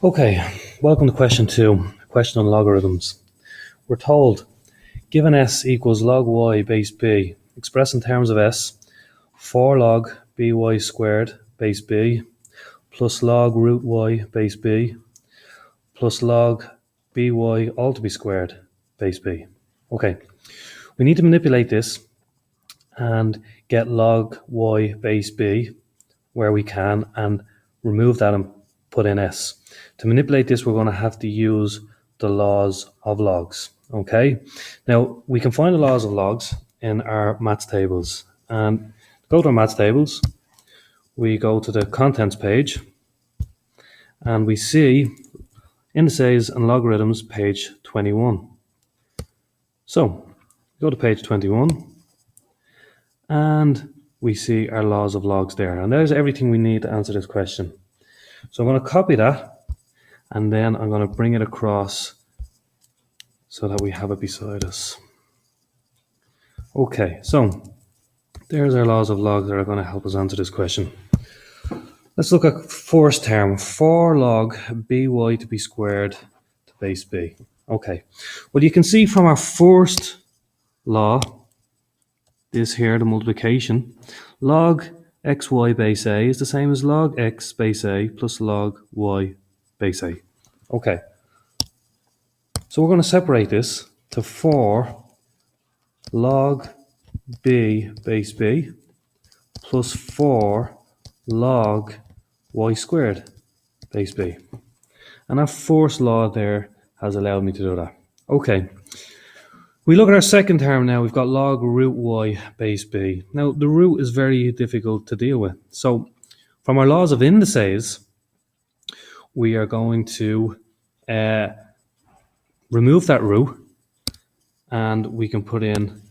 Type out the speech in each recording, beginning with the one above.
Okay, welcome to question 2, a question on logarithms. We're told, given s equals log y base b, expressed in terms of s, 4 log by squared base b plus log root y base b plus log by all to be squared base b. Okay, we need to manipulate this and get log y base b where we can and remove that and put in s. To manipulate this, we're going to have to use the laws of logs. Okay, now we can find the laws of logs in our maths tables. And to go to our maths tables, we go to the contents page and we see indices and logarithms page 21. So go to page 21 and we see our laws of logs there. And there's everything we need to answer this question. So I'm going to copy that and then I'm going to bring it across so that we have it beside us. Okay, so there's our laws of logs that are going to help us answer this question. Let's look at first term, 4 log by to be squared to base b. Okay, well you can see from our first law, this here, the multiplication, log xy base a is the same as log x base a plus log y base a. Okay, so we're going to separate this to 4 log b base b plus 4 log y squared base b. And that first law there has allowed me to do that. Okay, we look at our second term now. We've got log root y base b. Now, the root is very difficult to deal with. So, from our laws of indices, we are going to remove that root and we can put in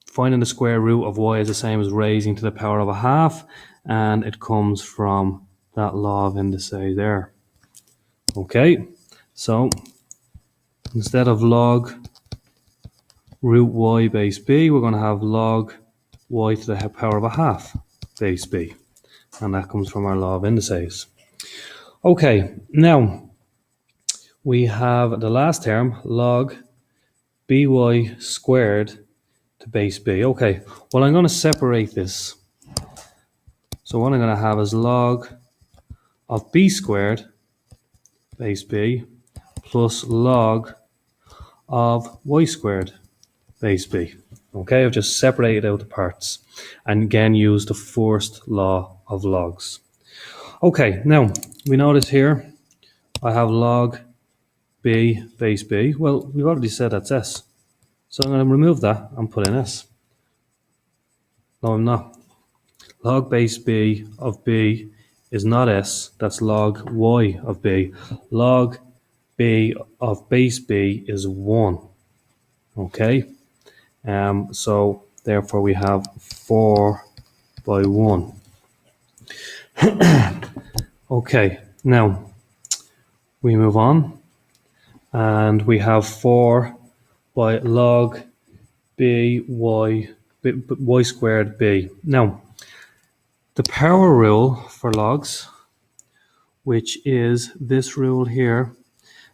finding the square root of y is the same as raising to the power of a half, and it comes from that law of indices there. Okay, so instead of log root y base b, we're going to have log y to the power of a half base b, and that comes from our law of indices. Okay, now we have the last term, log by squared to base b. Okay, well I'm going to separate this. So what I'm going to have is log of b squared base b plus log of y squared base b. Okay, I've just separated out the parts and again use the first law of logs. Okay, now we notice here I have log b base b. Well, we've already said that's s. So I'm going to remove that and put in s. No, I'm not. Log base b of b is not s, that's log y of b. Log b of base b is 1. Okay, so therefore we have 4 by 1. Okay, now we move on and we have 4 by log y squared b. Now, the power rule for logs, which is this rule here,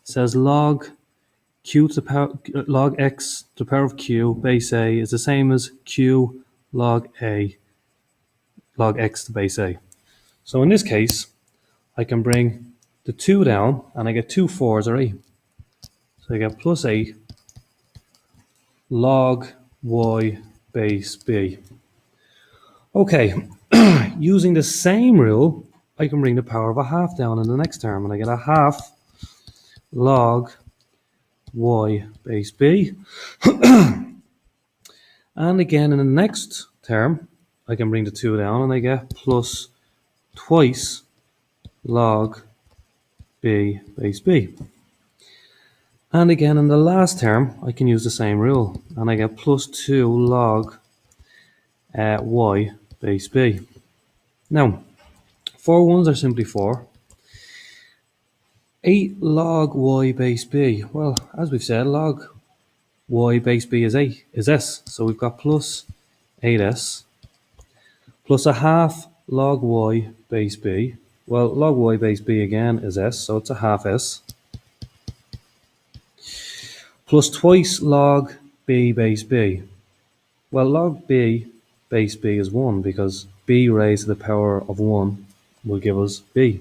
says log q to the power, log x to the power of q base a is the same as q log a log x to base a. So in this case, I can bring the 2 down and I get 2 4s or 8. So I get plus 8 log y base b. Okay, using the same rule, I can bring the power of a half down in the next term, and I get a half log y base b. And again, in the next term, I can bring the 2 down, and I get plus twice log b base b. And again, in the last term, I can use the same rule, and I get plus 2 log y base b. Now, 4 ones are simply 4. 8 log y base b. Well, as we've said, log y base b is 8, is s. So we've got plus 8s plus a half log y base b Well, log y base b again is s, so it's a half s, plus twice log b base b. Well, log b base b is 1 because b raised to the power of 1 will give us b.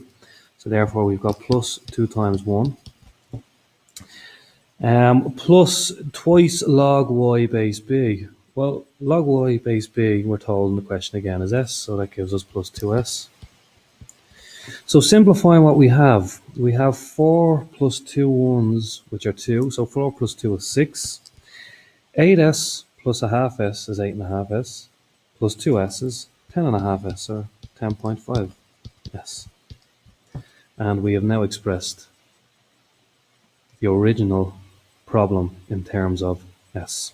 So therefore we've got plus 2 times 1 plus twice log y base b. Well, log y base b, we're told in the question again, is s, so that gives us plus 2s. So simplifying what we have 4 plus 2 ones, which are 2, so 4 plus 2 is 6. 8s plus a half s is 8.5s, plus 2 s's, 10.5s, or 10.5s. And we have now expressed the original problem in terms of s.